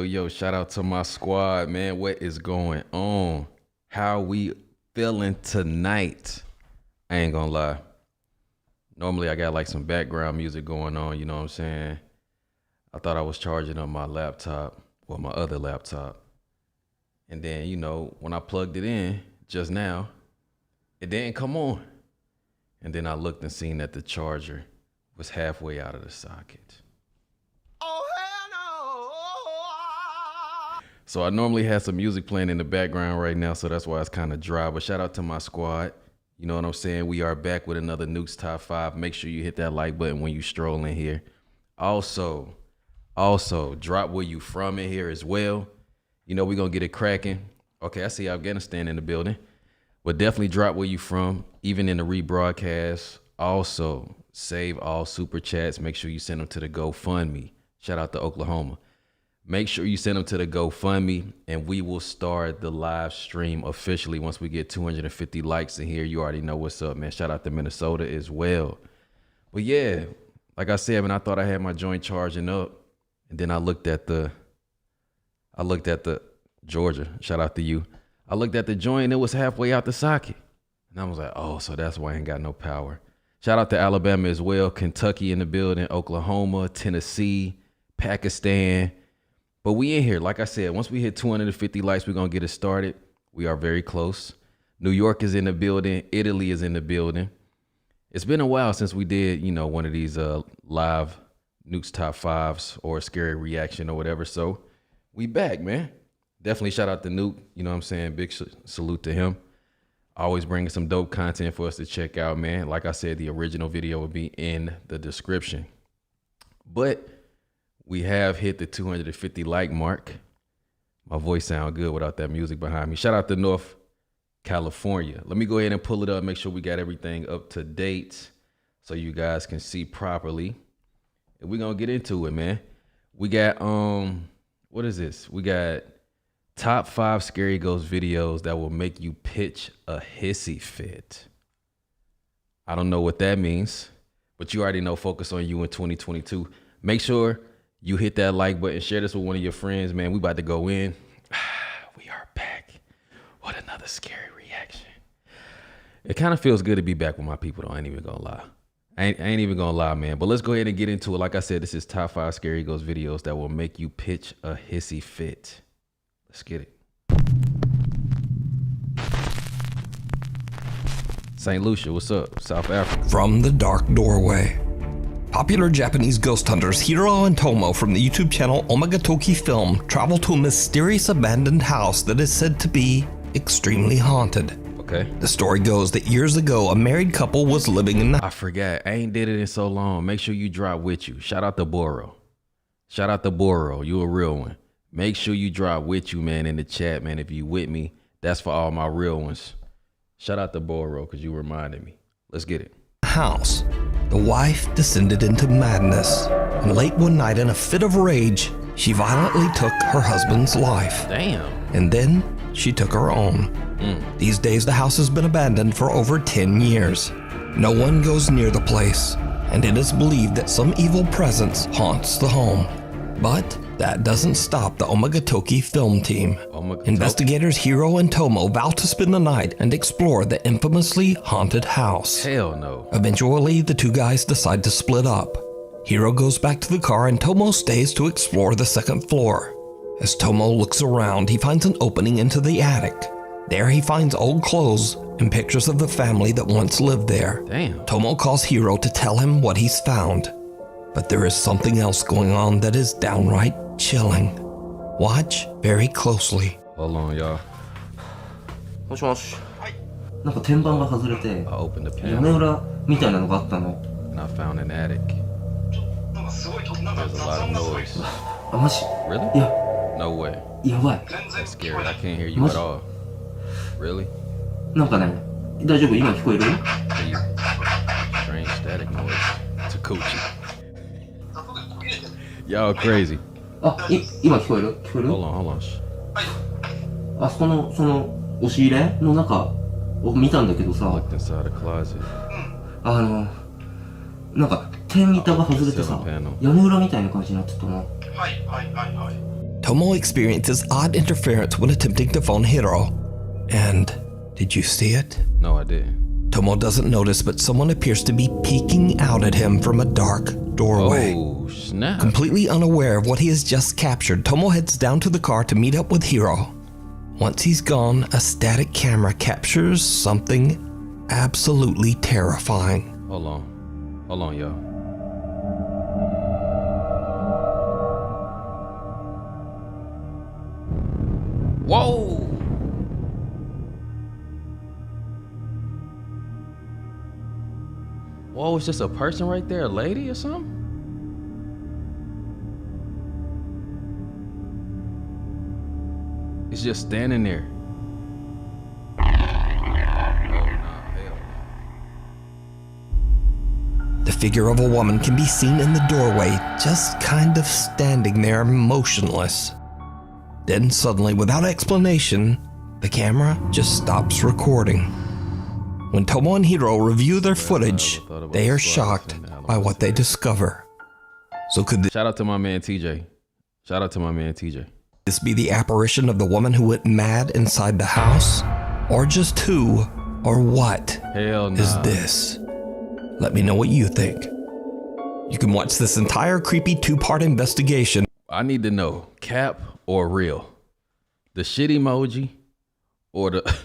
Yo, shout out to my squad, man. What is going on? How we feeling tonight? I ain't gonna lie. Normally I got like some background music going on, you know what I'm saying? I thought I was charging up my laptop, well, my other laptop. And then, you know, when I plugged it in just now, it didn't come on. And then I looked and seen that the charger was halfway out of the socket. Oh, hell no! So I normally have some music playing in the background right now, so that's why it's kind of dry. But shout out to my squad. You know what I'm saying? We are back with another Nukes Top 5. Make sure you hit that like button when you stroll in here. Also, drop where you from in here as well. You know, we're going to get it cracking. Okay, I see Afghanistan in the building. But definitely drop where you from, even in the rebroadcast. Also, save all super chats. Make sure you send them to the Gofundme. Shout out to Oklahoma. Make sure you send them to the Gofundme, and we will start the live stream officially once we get 250 likes in here. You already know what's up, man. Shout out to Minnesota as well. But yeah, like I said, man, I thought I had my joint charging up, and then I looked at the Georgia. Shout out to you. I looked at the joint, and it was halfway out the socket, and I was like, oh, so that's why I ain't got no power. Shout out to Alabama as well, Kentucky in the building, Oklahoma, Tennessee, Pakistan. But we in here, like I said, once we hit 250 likes, we're going to get it started. We are very close. New York is in the building. Italy is in the building. It's been a while since we did, you know, one of these live Nukes Top 5s or scary reaction or whatever. So we back, man. Definitely shout out to Nuke. You know what I'm saying? Big salute to him. Always bringing some dope content for us to check out, man. Like I said, the original video will be in the description. But we have hit the 250 like mark. My voice sound good without that music behind me. Shout out to North California. Let me go ahead and pull it up, make sure we got everything up to date so you guys can see properly. And we're gonna get into it, man. We got what is this? We got top 5 scary ghost videos that will make you pitch a hissy fit. I don't know what that means, but you already know Focus on You in 2022. Make sure you hit that like button, share this with one of your friends, man. We about to go in. We are back with another scary reaction. It kind of feels good to be back with my people, though. I ain't even gonna lie. I ain't even gonna lie, man. But let's go ahead and get into it. Like I said, this is top 5 scary ghost videos that will make you pitch a hissy fit. Let's get it. St. Lucia, what's up? South Africa. From the Dark Doorway. Popular Japanese ghost hunters Hiro and Tomo from the YouTube channel Omagatoki Film travel to a mysterious abandoned house that is said to be extremely haunted. Okay. The story goes that years ago, a married couple was living in the... I forgot. I ain't did it in so long. Make sure you drop with you. Shout out to Boro. Shout out to Boro. You a real one. Make sure you drop with you, man, in the chat, man. If you with me, that's for all my real ones. Shout out to Boro, because you reminded me. Let's get it. House. The wife descended into madness, and late one night in a fit of rage, she violently took her husband's life. Damn. And then she took her own. These days the house has been abandoned for over 10 years. No one goes near the place, and it is believed that some evil presence haunts the home. But that doesn't stop the Omagatoki film team. Investigators Hiro and Tomo vow to spend the night and explore the infamously haunted house. Hell no. Eventually, the two guys decide to split up. Hiro goes back to the car and Tomo stays to explore the second floor. As Tomo looks around, he finds an opening into the attic. There he finds old clothes and pictures of the family that once lived there. Damn. Tomo calls Hiro to tell him what he's found. But there is something else going on that is downright chilling. Watch very closely. Hold on, y'all. もしもし。なんか天板が外れて I opened the 屋 panel 根裏みたいなのがあったの。 and I found an attic. There's a lot of noise. あ、マジ？ Really? いや、 No way. やばい。 That's scary. I can't hear you at all. Really? なんかね、大丈夫？今聞こえる？ Hey, strange static noise. It's a coochie. Y'all crazy. あ、今聞こえる？聞こえる？ Hold on. あそこのその押し入れの中を見たんだけど I さ、 looked inside the closet. なんか天板が外れてさ、屋根裏みたいな感じになってたな。Tomo experiences odd interference when attempting to phone Hiro. And did you see it? No, I didn't. Tomo doesn't notice, but someone appears to be peeking out at him from a dark doorway. Oh, snap. Completely unaware of what he has just captured, Tomo heads down to the car to meet up with Hiro. Once he's gone, a static camera captures something absolutely terrifying. Hold on. Hold on, y'all. Whoa! Whoa, it's just a person right there, a lady or something? It's just standing there. Oh, no, hell no. The figure of a woman can be seen in the doorway, just kind of standing there motionless. Then suddenly, without explanation, the camera just stops recording. When Tomo and Hiro review their footage, they are shocked by what they discover. So could Shout out to my man TJ. Shout out to my man TJ. this be the apparition of the woman who went mad inside the house? Or just who or what Hell no. is this? Let me know what you think. You can watch this entire creepy 2-part investigation I need to know, cap or real? The shit emoji or the...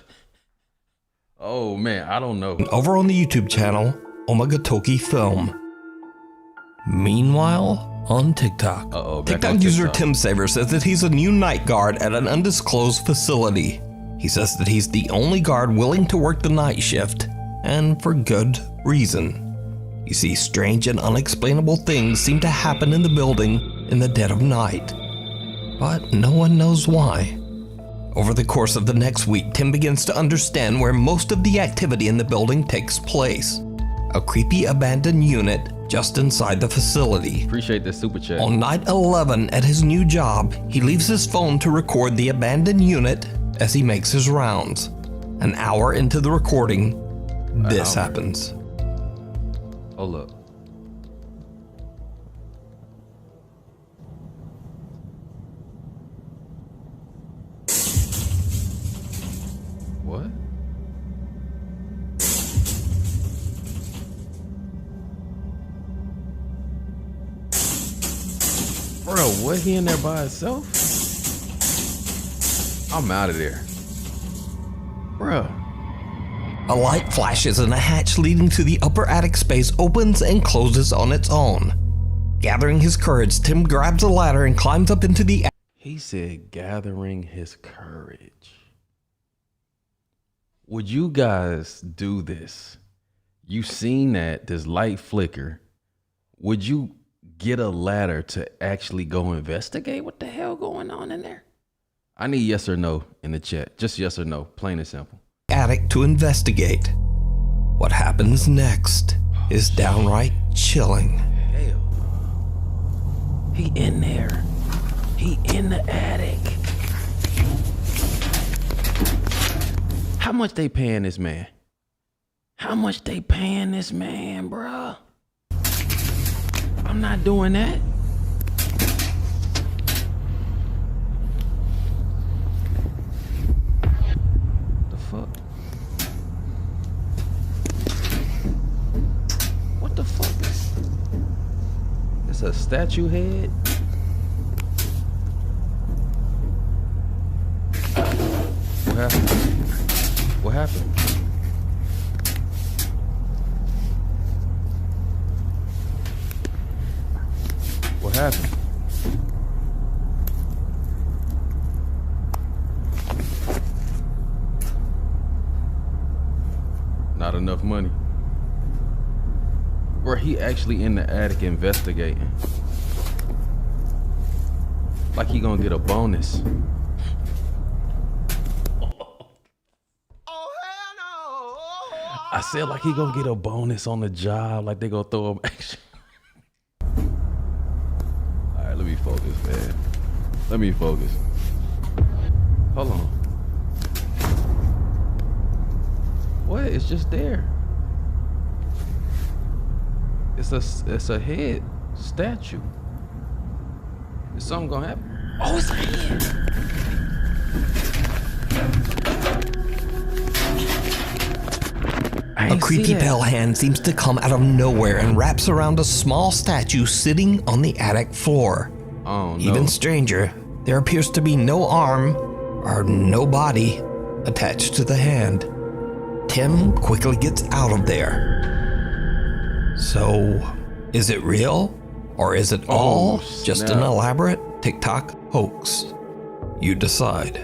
Oh man, I don't know. over on the YouTube channel Omagatoki Film. Meanwhile, on TikTok, Uh-oh, back TikTok on user TikTok. Tim Saver says that he's a new night guard at an undisclosed facility. He says that he's the only guard willing to work the night shift, and for good reason. You see, strange and unexplainable things seem to happen in the building in the dead of night, but no one knows why. Over the course of the next week, Tim begins to understand where most of the activity in the building takes place. A creepy abandoned unit just inside the facility. Appreciate this super chat. On night 11 at his new job, he leaves his phone to record the abandoned unit as he makes his rounds. An hour into the recording, this happens. Hold up. What? Bro, what? He in there by himself? I'm out of there. Bro. A light flashes and a hatch leading to the upper attic space opens and closes on its own. Gathering his courage, Tim grabs a ladder and climbs up into the attic. He said gathering his courage. Would you guys do this? You seen that, this light flicker. Would you get a ladder to actually go investigate what the hell going on in there? I need yes or no in the chat. Just yes or no, plain and simple. Attic to investigate. What happens next is downright chilling. Hell no. He in there. He in the attic. How much they paying this man? How much they paying this man, bruh? I'm not doing that. The fuck? What the fuck is? It's a statue head? What happened? What happened? What happened? Not enough money. Bro, he actually in the attic investigating. Like he gonna get a bonus. Oh, hell no! I said like he gonna get a bonus on the job, like they gonna throw him extra. All right, let me focus, man. Let me focus. Hold on. What? It's just there. It's a head statue. Is something gonna happen? Oh, it's a hand. A creepy pale hand seems to come out of nowhere and wraps around a small statue sitting on the attic floor. Oh, no. Even stranger, there appears to be no arm or no body attached to the hand. Tim quickly gets out of there. So, is it real? Or is it all just an snap. elaborate TikTok hoax? You decide.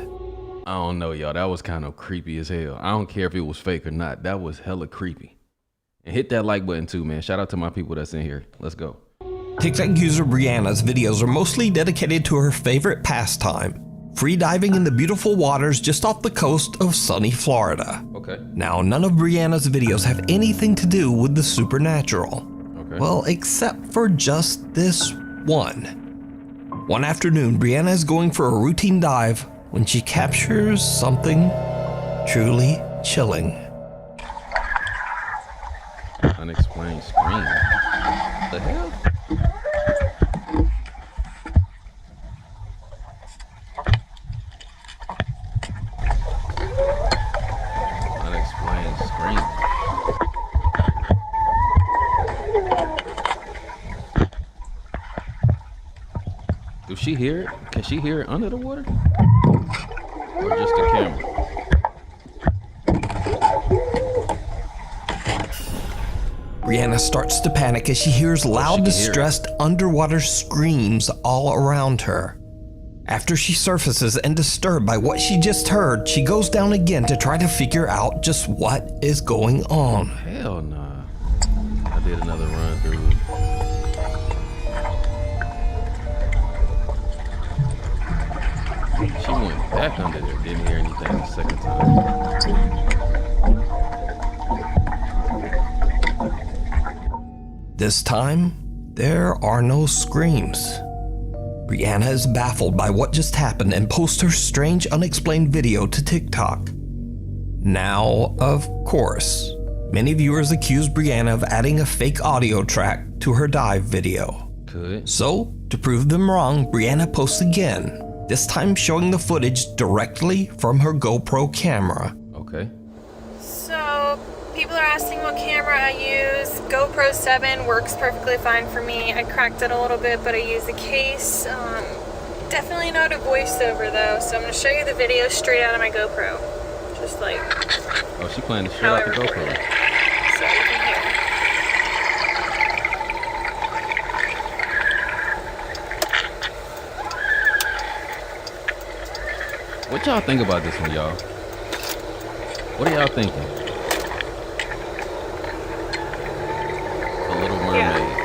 I don't know, y'all. That was kind of creepy as hell. I don't care if it was fake or not. That was hella creepy. And hit that like button too, man. Shout out to my people that's in here. Let's go. TikTok user Brianna's videos are mostly dedicated to her favorite pastime, free diving in the beautiful waters just off the coast of sunny Florida. Okay. Now, none of Brianna's videos have anything to do with the supernatural. Okay. Well, except for just this one. One afternoon, Brianna is going for a routine dive when she captures something truly chilling. Unexplained scream. What the hell? Unexplained scream. Do she hear it? Can she hear it under the water? Or just the camera? Brianna starts to panic as she hears loud, can hear it. distressed underwater screams all around her. After she surfaces and disturbed by what she just heard, she goes down again to try to figure out just what is going on. Hell nah. I did another run through it. She went back under there, didn't hear anything the second time. This time, there are no screams. Brianna is baffled by what just happened and posts her strange, unexplained video to TikTok. Now, of course, many viewers accuse Brianna of adding a fake audio track to her dive video. Could. So, to prove them wrong, Brianna posts again, this time showing the footage directly from her GoPro camera. Okay. So, people are asking what camera I use. GoPro 7 works perfectly fine for me. I cracked it a little bit, but I use the case. Definitely not a voiceover though, so I'm going to show you the video straight out of my GoPro. Just like Oh, she playing the shit out the how I record GoPro. it. So you can hear. What y'all think about this one, y'all? What are y'all thinking? The Little Mermaid.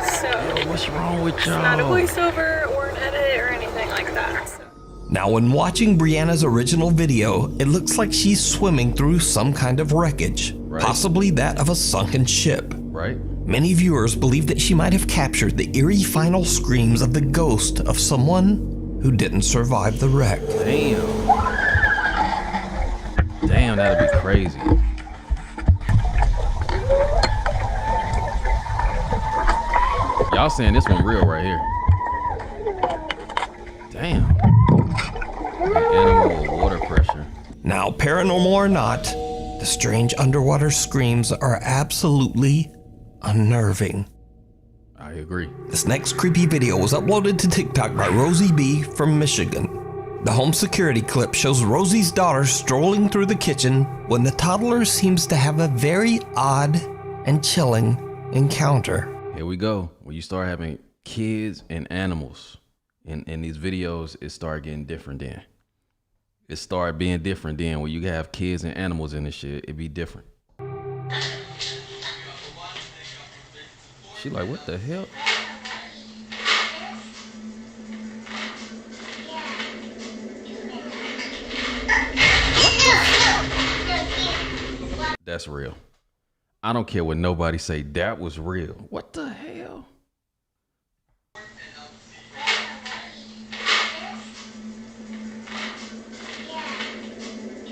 So, Yo, what's wrong with it's y'all? not a voiceover or an edit or anything like that. So. Now, when watching Brianna's original video, it looks like she's swimming through some kind of wreckage, Right. possibly that of a sunken ship. Right? Many viewers believe that she might have captured the eerie final screams of the ghost of someone who didn't survive the wreck. Damn. Damn, that'd be crazy. Y'all saying this one real right here. Damn. An animal with water pressure. Now, paranormal or not, the strange underwater screams are absolutely unnerving. I agree. This next creepy video was uploaded to TikTok by Rosie B from Michigan. The home security clip shows Rosie's daughter strolling through the kitchen when the toddler seems to have a very odd and chilling encounter. Here we go. When you start having kids and animals in these videos, it started getting different then. It started being different then. When you have kids and animals in this shit, it be different. She like, what the hell? That's real. I don't care what nobody say. That was real. What the hell?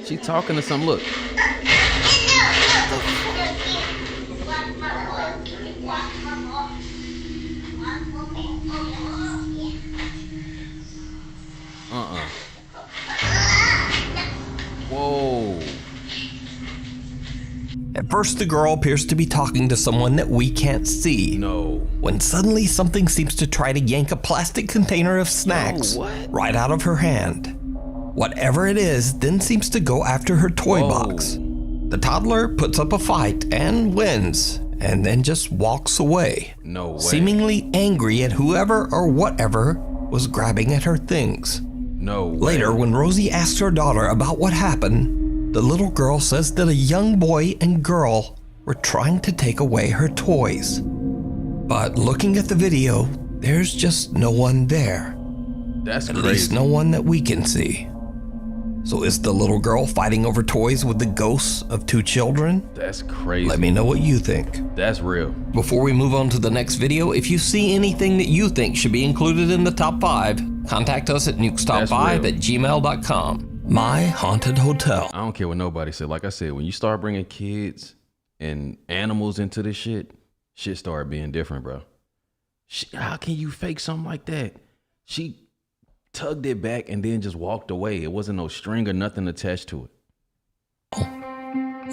She talking to some, look. first the girl appears to be talking to someone that we can't see. No. When suddenly something seems to try to yank a plastic container of snacks right out of her hand. Whatever it is then seems to go after her toy box. The toddler puts up a fight and wins, and then just walks away. No way. Seemingly angry at whoever or whatever was grabbing at her things. No way. Later, when Rosie asks her daughter about what happened, the little girl says that a young boy and girl were trying to take away her toys. But looking at the video, there's just no one there. That's At crazy. least no one that we can see. So is the little girl fighting over toys with the ghosts of two children? That's crazy. Let me know what you think. That's real. Before we move on to the next video, if you see anything that you think should be included in the top 5, contact us at nukestop5@gmail.com. My Haunted Hotel. I don't care what nobody said. Like I said, when you start bringing kids and animals into this shit started being different, bro. How can you fake something like that? She tugged it back and then just walked away. It wasn't no string or nothing attached to it.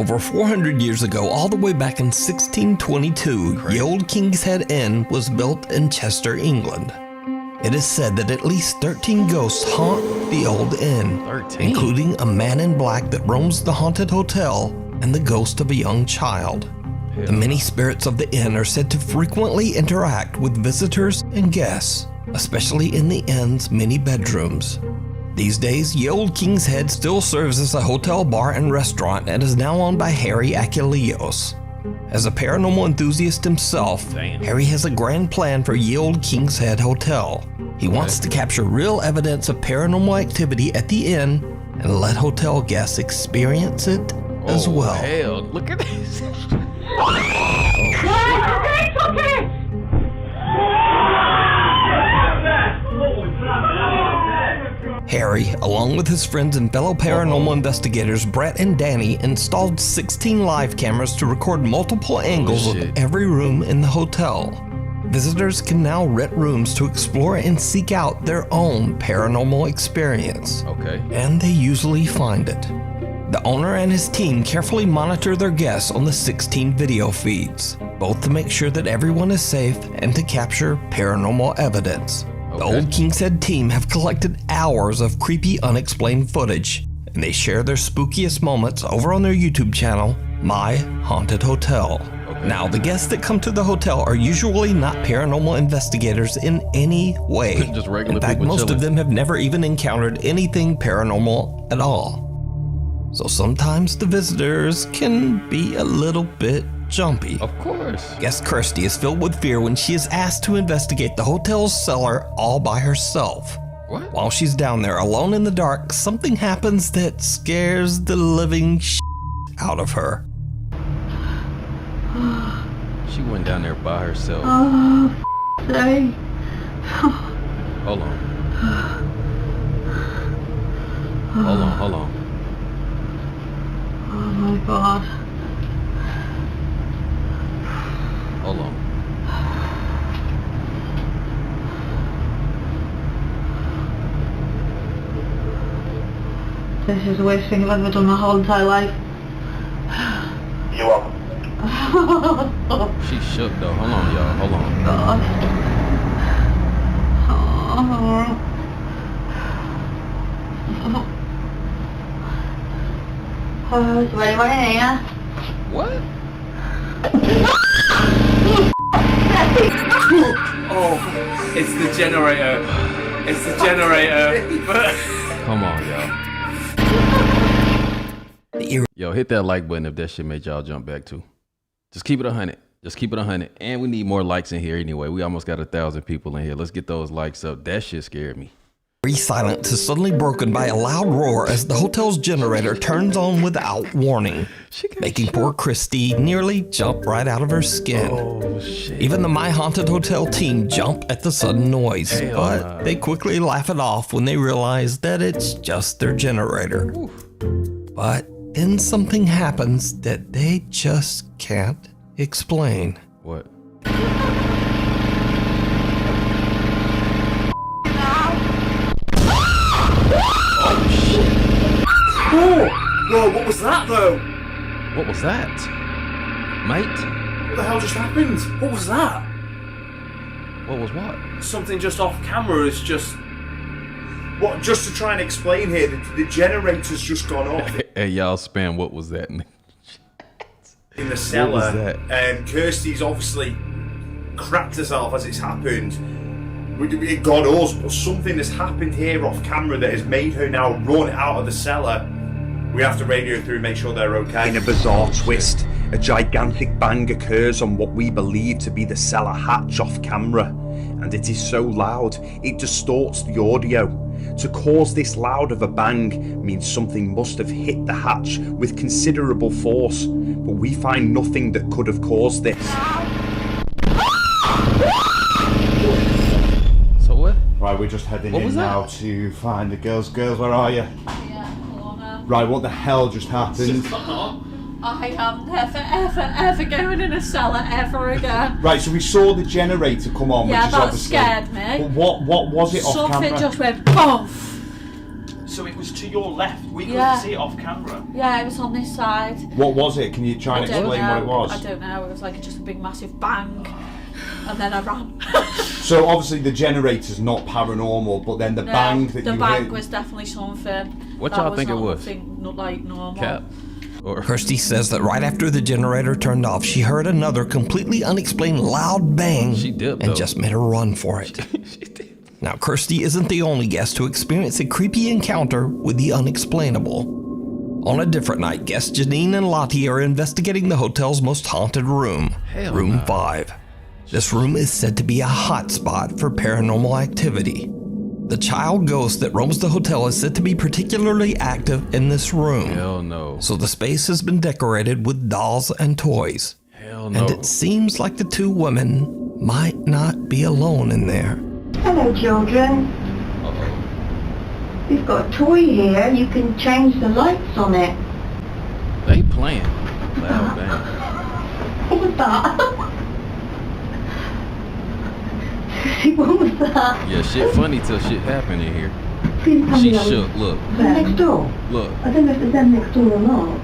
Over 400 years ago, all the way back in 1622, the old King's Head Inn was built in Chester, England. It is said that at least 13 ghosts haunt the old inn, 13? including a man in black that roams the haunted hotel and the ghost of a young child. The many spirits of the inn are said to frequently interact with visitors and guests, especially in the inn's many bedrooms. These days, Ye Old King's Head still serves as a hotel bar and restaurant and is now owned by Harry Achilleos. As a paranormal enthusiast himself, Harry has a grand plan for Ye Old King's Head Hotel. He wants to capture real evidence of paranormal activity at the inn and let hotel guests experience it as well. Hell, look at this. Harry, along with his friends and fellow paranormal investigators Brett and Danny, installed 16 live cameras to record multiple angles of every room in the hotel. Visitors can now rent rooms to explore and seek out their own paranormal experience. Okay. And they usually find it. The owner and his team carefully monitor their guests on the 16 video feeds, both to make sure that everyone is safe and to capture paranormal evidence. The Old King's Head team have collected hours of creepy, unexplained footage, and they share their spookiest moments over on their YouTube channel, My Haunted Hotel. Now, the guests that come to the hotel are usually not paranormal investigators in any way. Just regular in fact, people most chilling. of them have never even encountered anything paranormal at all. So sometimes the visitors can be a little bit jumpy. Of course. Guest Kirsty is filled with fear when she is asked to investigate the hotel's cellar all by herself. What? While she's down there alone in the dark, something happens that scares the living out of her. She went down there by herself. Sorry. Hold on. Hold on. Oh my god. Hold on. This is the worst thing I've ever done my whole entire life. You're welcome. She shook though. Hold on, y'all. Hold on. God. Oh, it's ready for here. What? Oh, it's the generator. It's the generator. Come on, y'all. Yo, hit that like button if that shit made y'all jump back too. Just keep it 100. Just keep it 100. And we need more likes in here anyway. We almost got 1,000 people in here. Let's get those likes up. That shit scared me. Silence is suddenly broken by a loud roar as the hotel's generator turns on without warning, making poor Christy nearly jump right out of her skin. Oh, shit. Even the My Haunted Hotel team jump at the sudden noise, but they quickly laugh it off when they realize that it's just their generator. But then something happens that they just can't explain. What? Whoa, what was that though? What was that? Mate? What the hell just happened? What was that? What was what? Something just off camera is just... What? Just to try and explain here, the generator's just gone off Hey, y'all spam, what was that? in the cellar. What was that? And Kirsty's obviously cracked herself as it's happened. It got us, but something has happened here off camera that has made her now run out of the cellar. We have to radio through, make sure they're okay. In a bizarre twist, a gigantic bang occurs on what we believe to be the cellar hatch off camera, and it is so loud it distorts the audio. To cause this loud of a bang means something must have hit the hatch with considerable force, but we find nothing that could have caused this. So what? Right, we're just heading What in was that? now to find the girls. Girls, where are you? Right, what the hell just happened? I am never going in a cellar ever again. Right, so we saw the generator come on, Yeah, which is that obviously... scared me. But what was it off Something camera? just went poof. So it was to your left. We Yeah. couldn't see it off camera. Yeah, it was on this side. What was it? Can you try and I don't explain know. what it was? I don't know. It was like just a big massive bang, and then I ran. So obviously the generator's not paranormal, but then the No, bang that the you bang heard... was definitely something. What that y'all think it not was? nothing, not like normal. Cap? Or Kirsty says that right after the generator turned off, she heard another completely unexplained loud bang She dipped, and though. just made a run for it. she did. Now, Kirsty isn't the only guest to experience a creepy encounter with the unexplainable. On a different night, guests Janine and Lottie are investigating the hotel's most haunted room, Hell Room nah. 5. This room is said to be a hotspot for paranormal activity. The child ghost that roams the hotel is said to be particularly active in this room. Hell no. So the space has been decorated with dolls and toys. Hell no. And it seems like the two women might not be alone in there. Hello, children. Uh-oh. We've got a toy here. You can change the lights on it. They playing. Loud bang. What was that? What was that? Yeah, shit funny till shit happened in here. Please tell She me shook. Look. Next door. Look. I don't know if it's them next door or not.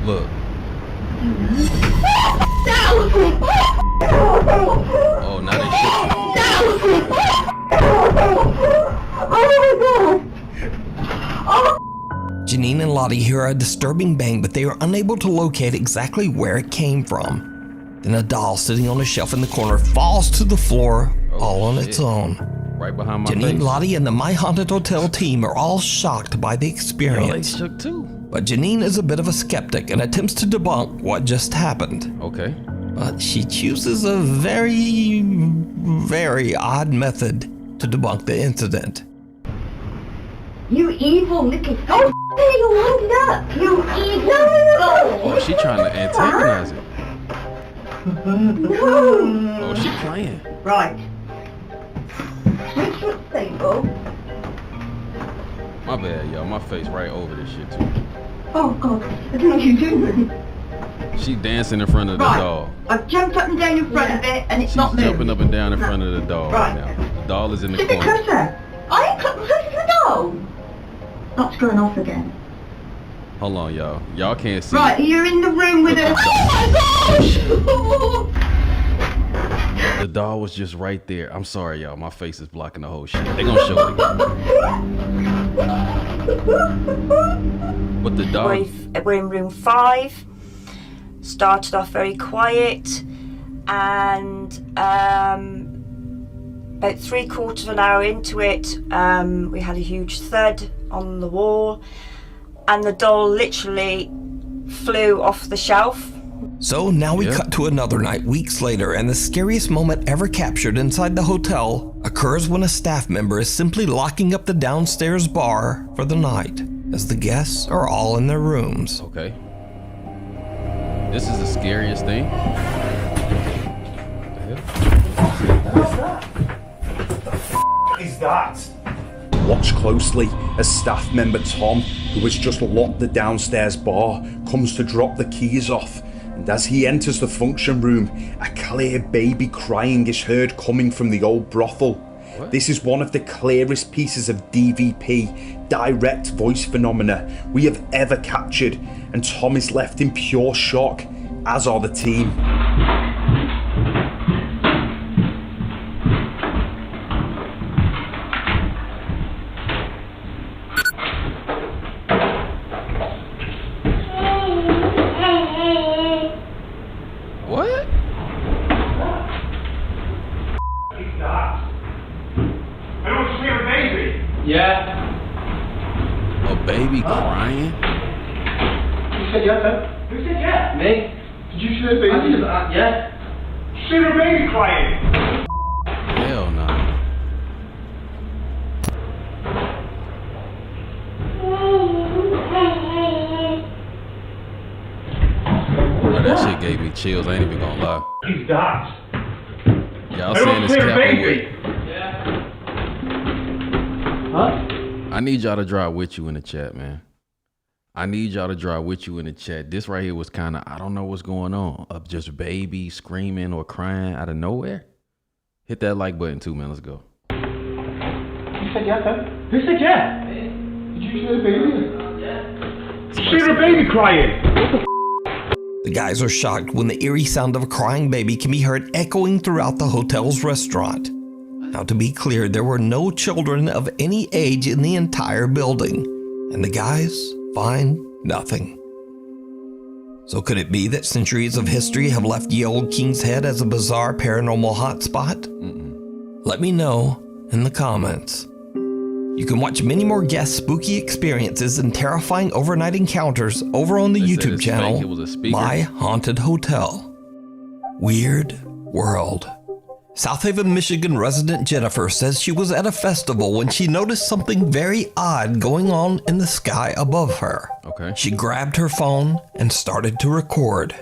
Look. Oh, now they shook. Janine and Lottie hear a disturbing bang, but they are unable to locate exactly where it came from. Then a doll sitting on a shelf in the corner falls to the floor all on its own. Right behind my Janine, face. Lottie, and the My Haunted Hotel team are all shocked by the Yo, they experience. shook too. But Janine is a bit of a skeptic and attempts to debunk what just happened. Okay. But she chooses a very, very odd method to debunk the incident. You evil little... Oh, you wound up. You evil... Oh, she trying to antagonize it. No. Oh, she playing. Right. Switch your table. My bad, y'all. My face right over this shit too. Oh, God. I don't know what you're doing. She dancing in front of the Right. doll. I've jumped up and down in front of it, and it's She's not moving. jumping up and down in front of the doll right Right. now. The doll is in the Is it corner. closer? I ain't closer to the doll. That's going off again. Hold on, y'all. Y'all can't see. Right, you're in the room with Look her. at Oh my gosh! The doll was just right there. I'm sorry, y'all. My face is blocking the whole shit. They gonna show it again. But the doll. We're in room 5. Started off very quiet, and about 3/4 of an hour into it, we had a huge thud on the wall, and the doll literally flew off the shelf. So now we cut to another night weeks later, and the scariest moment ever captured inside the hotel occurs when a staff member is simply locking up the downstairs bar for the night, as the guests are all in their rooms. Okay. This is the scariest thing. What is that? Watch closely as staff member Tom, who has just locked the downstairs bar, comes to drop the keys off, and as he enters the function room, a clear baby crying is heard coming from the old brothel. This is one of the clearest pieces of DVP, direct voice phenomena, we have ever captured, and Tom is left in pure shock, as are the team. What? I don't see a baby. Yeah. A baby crying? Who said yes, huh? Who said yes? Me? Did you see a baby? Yeah. See the baby crying. Hell no. Oh, that shit gave me chills. I ain't even gonna lie. He's died. Y'all I saying don't this see a cap baby. Huh? I need y'all to drive with you in the chat, man. I need y'all to drive with you in the chat. This right here was kind of, I don't know what's going on. Of just baby screaming or crying out of nowhere. Hit that like button too, man. Let's go. Who said yes, huh? Who said yes? Did you see the baby? Yeah. See the baby crying. The guys are shocked when the eerie sound of a crying baby can be heard echoing throughout the hotel's restaurant. Now, to be clear, there were no children of any age in the entire building, and the guys find nothing. So could it be that centuries of history have left Ye Olde King's Head as a bizarre paranormal hotspot? Let me know in the comments. You can watch many more guest spooky experiences and terrifying overnight encounters over on the YouTube channel, My Haunted Hotel. Weird World. South Haven, Michigan resident Jennifer says she was at a festival when she noticed something very odd going on in the sky above her. Okay. She grabbed her phone and started to record.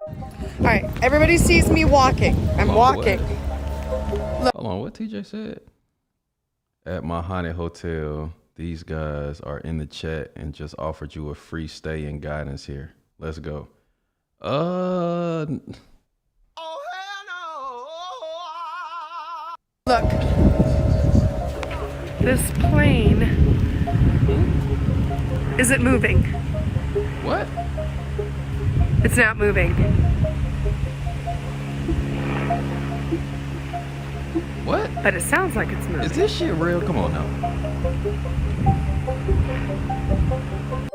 All right, everybody sees me walking. I'm walking. Hold on, what TJ said? At my haunted hotel, these guys are in the chat and just offered you a free stay and guidance here. Let's go. Look, this plane isn't moving. What? It's not moving. What? But it sounds like it's moving. Is this shit real? Come on now.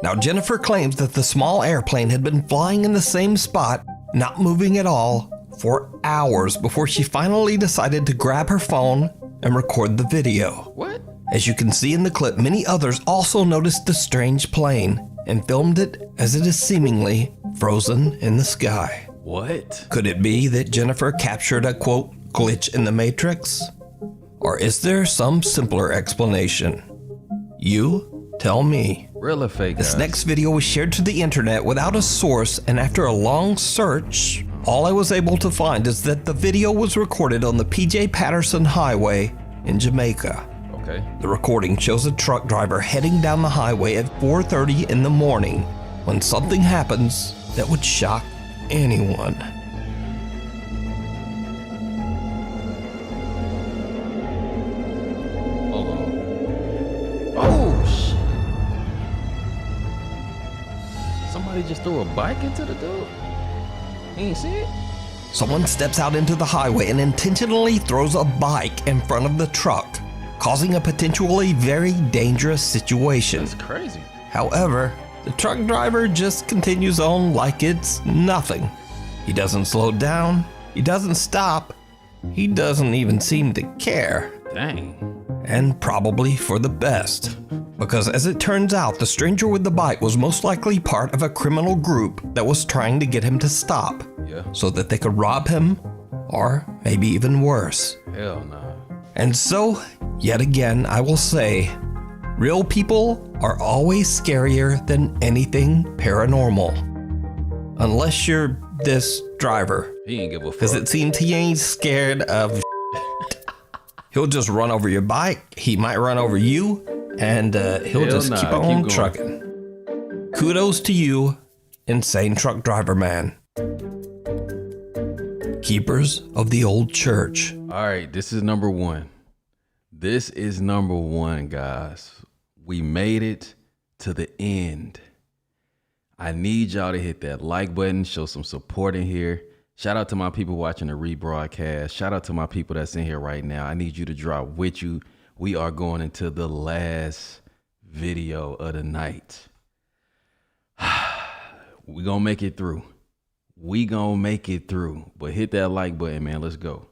Now, Jennifer claims that the small airplane had been flying in the same spot, not moving at all, for hours before she finally decided to grab her phone and record the video. What? As you can see in the clip, many others also noticed the strange plane and filmed it as it is seemingly frozen in the sky. What? Could it be that Jennifer captured a, quote, glitch in the Matrix? Or is there some simpler explanation? You tell me. Real or fake? This guys? next video was shared to the internet without a source, and after a long search, all I was able to find is that the video was recorded on the PJ Patterson Highway in Jamaica. Okay. The recording shows a truck driver heading down the highway at 4:30 in the morning when something happens that would shock anyone. Hold on. Oh, shit. Somebody just threw a bike into the dude? He ain't see it? Someone steps out into the highway and intentionally throws a bike in front of the truck, causing a potentially very dangerous situation. That's crazy. However, the truck driver just continues on like it's nothing. He doesn't slow down, he doesn't stop, he doesn't even seem to care. Dang. And probably for the best. Because as it turns out, the stranger with the bike was most likely part of a criminal group that was trying to get him to stop. Yeah. So that they could rob him, or maybe even worse. Hell no. And so, yet again, I will say, real people are always scarier than anything paranormal. Unless you're this driver. He ain't give a fuck. Because it seems he ain't scared of He'll just run over your bike, he might run over you, and he'll just keep on trucking. Kudos to you, insane truck driver man. Keepers of the old church. All right, this is number one. This is number one, guys. We made it to the end. I need y'all to hit that like button, show some support in here. Shout out to my people watching the rebroadcast. Shout out to my people that's in here right now. I need you to drop with you. We are going into the last video of the night. We gonna make it through. We gonna make it through. But hit that like button, man. Let's go.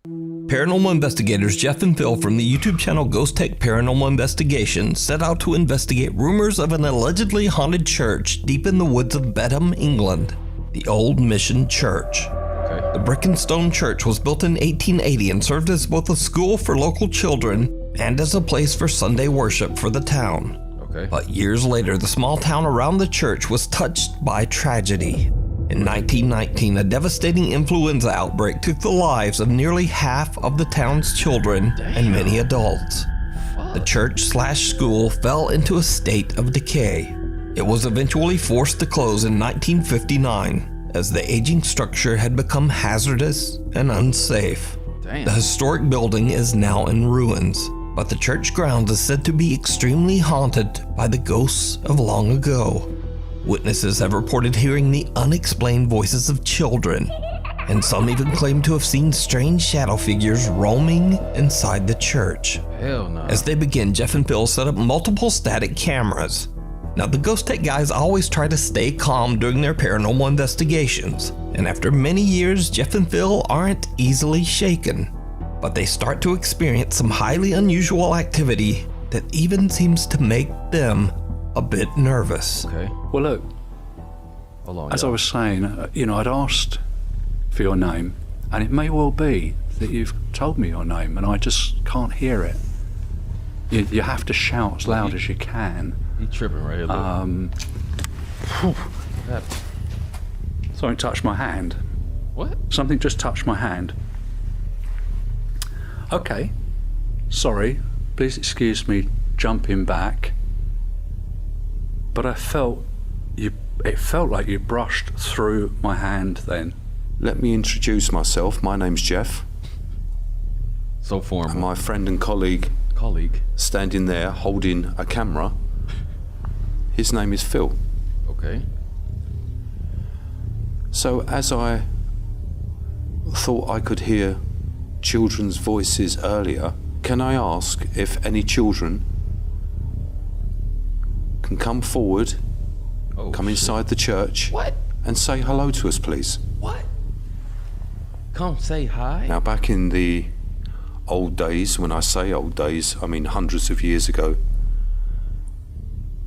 Paranormal investigators Jeff and Phil from the YouTube channel Ghost Tech Paranormal Investigations set out to investigate rumors of an allegedly haunted church deep in the woods of Bedham, England, the Old Mission Church. Okay. The brick and stone church was built in 1880 and served as both a school for local children and as a place for Sunday worship for the town. Okay. But years later, the small town around the church was touched by tragedy. In 1919, a devastating influenza outbreak took the lives of nearly half of the town's children and many adults. The church/school fell into a state of decay. It was eventually forced to close in 1959 as the aging structure had become hazardous and unsafe. Damn. The historic building is now in ruins, but the church grounds is said to be extremely haunted by the ghosts of long ago. Witnesses have reported hearing the unexplained voices of children, and some even claim to have seen strange shadow figures roaming inside the church. Hell no. As they begin, Jeff and Phil set up multiple static cameras. Now, the Ghost Tech guys always try to stay calm during their paranormal investigations, and after many years, Jeff and Phil aren't easily shaken. But they start to experience some highly unusual activity that even seems to make them a bit nervous. Okay. Well, look, hold on, as I was saying, I'd asked for your name, and it may well be that you've told me your name, and I just can't hear it. You have to shout as loud as you can. You tripping right here, look. Something touched my hand. What? Something just touched my hand. Okay. Sorry. Please excuse me jumping back. But it felt like you brushed through my hand then. Let me introduce myself. My name's Jeff. So formal. And my friend and colleague standing there holding a camera. His name is Phil. Okay. So as I thought I could hear children's voices earlier, can I ask if any children can come forward, come inside the church, and say hello to us, please? What? Come say hi? Now, back in the old days, when I say old days, I mean hundreds of years ago,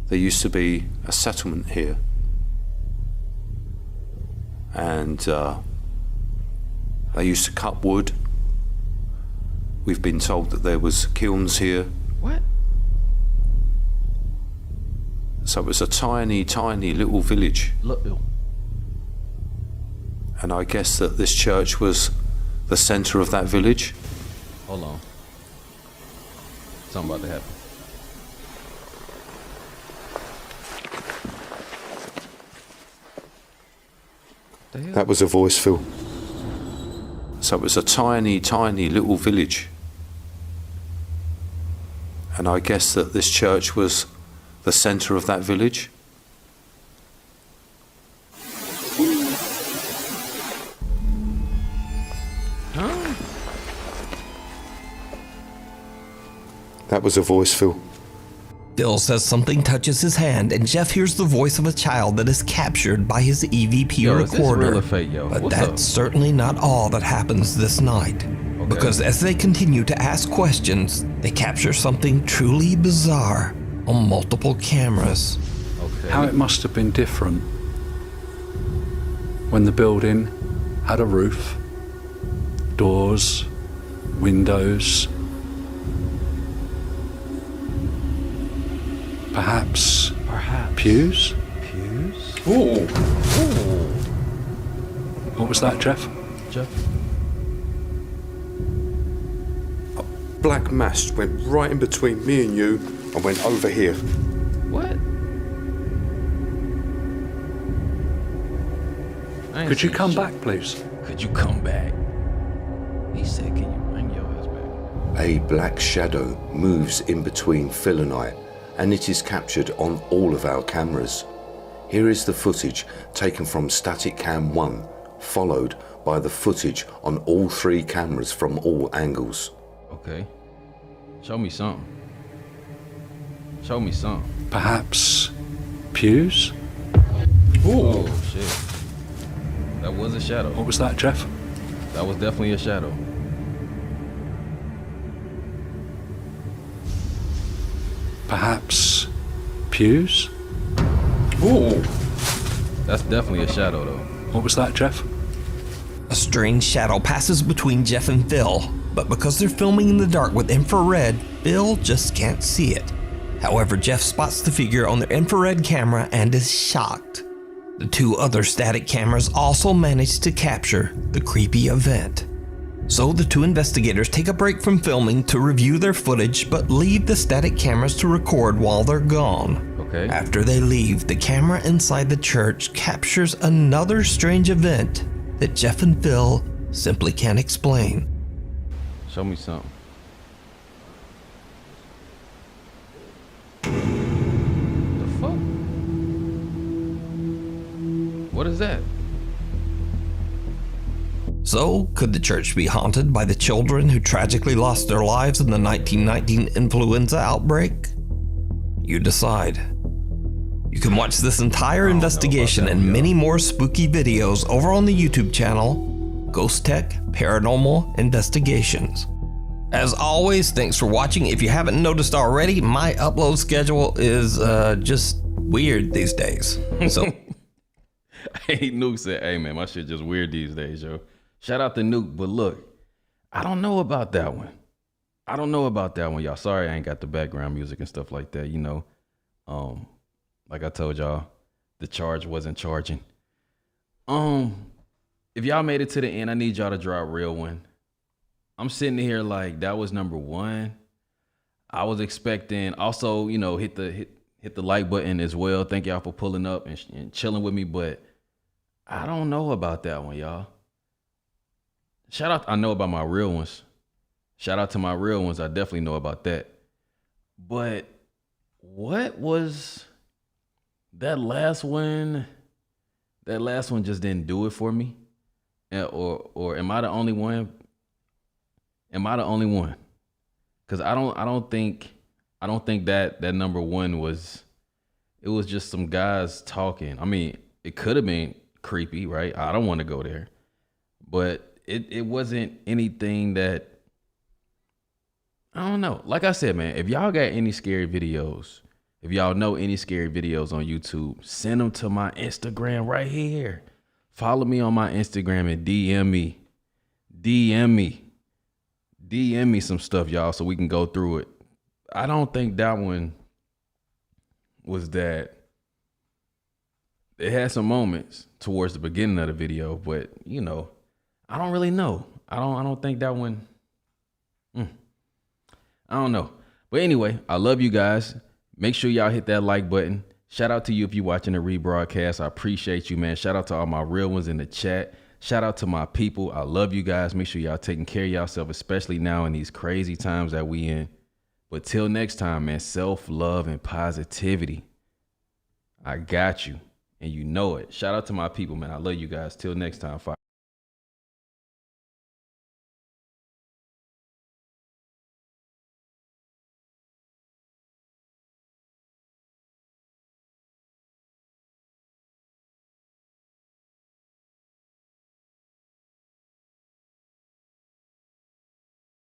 there used to be a settlement here. And they used to cut wood. We've been told that there was kilns here. What? So it was a tiny, tiny little village. Look. And I guess that this church was the center of that village. Hold on. Something about to happen. That was a voice, Phil. So it was a tiny, tiny little village. And I guess that this church was the center of that village. Huh? That was a voice, Phil. Phil says something touches his hand, and Jeff hears the voice of a child that is captured by his EVP Is this recorder. real or fake, yo? But What's that's up? certainly not all that happens this night. Okay. Because as they continue to ask questions, they capture something truly bizarre on multiple cameras. Okay. How it must have been different when the building had a roof, doors, windows, perhaps pews? Pews? Ooh. What was that, Jeff? Jeff? A black mass went right in between me and you and went over here. What? Could you come back, please? Could you come back? He said, can you bring your ass back? A black shadow moves in between Phil and I, and it is captured on all of our cameras. Here is the footage taken from static cam 1, followed by the footage on all 3 cameras from all angles. Okay. Show me something. Show me something. Perhaps pews? Ooh. Oh, shit. That was a shadow. What was that, Jeff? That was definitely a shadow. Perhaps pews? Ooh. That's definitely a shadow, though. What was that, Jeff? A strange shadow passes between Jeff and Phil, but because they're filming in the dark with infrared, Phil just can't see it. However, Jeff spots the figure on their infrared camera and is shocked. The 2 other static cameras also managed to capture the creepy event. So the 2 investigators take a break from filming to review their footage, but leave the static cameras to record while they're gone. Okay. After they leave, the camera inside the church captures another strange event that Jeff and Phil simply can't explain. Show me something. The fuck? What is that? So, could the church be haunted by the children who tragically lost their lives in the 1919 influenza outbreak? You decide. You can watch this entire investigation and many more spooky videos over on the YouTube channel, Ghost Tech Paranormal Investigations. As always, thanks for watching. If you haven't noticed already, my upload schedule is just weird these days. So, Hey, Nuke said, hey man, my shit just weird these days, yo. Shout out to Nuke, but look, I don't know about that one. I don't know about that one, y'all. Sorry I ain't got the background music and stuff like that, you know. Like I told y'all, the charge wasn't charging. If y'all made it to the end, I need y'all to draw a real one. I'm sitting here like that was number 1. I was expecting also, you know, hit the like button as well. Thank y'all for pulling up and chilling with me, but I don't know about that one, y'all. Shout out, I know about my real ones. Shout out to my real ones. I definitely know about that. But what was that last one? That last one just didn't do it for me. Or am I the only one? Am I the only one? Cause I don't think that number 1 was, it was just some guys talking. I mean, it could have been creepy, right? I don't want to go there, but it wasn't anything that, I don't know. Like I said, man, if y'all got any scary videos, if y'all know any scary videos on YouTube, send them to my Instagram right here. Follow me on my Instagram and DM me some stuff, y'all, so we can go through it. I don't think that one was that. It had some moments towards the beginning of the video, but you know, I don't really know. I don't think that one. I don't know. But anyway, I love you guys. Make sure y'all hit that like button. Shout out to you if you're watching the rebroadcast. I appreciate you, man. Shout out to all my real ones in the chat. Shout out to my people. I love you guys. Make sure y'all taking care of yourself, especially now in these crazy times that we in. But till next time, man, self-love and positivity. I got you, and you know it. Shout out to my people, man. I love you guys. Till next time.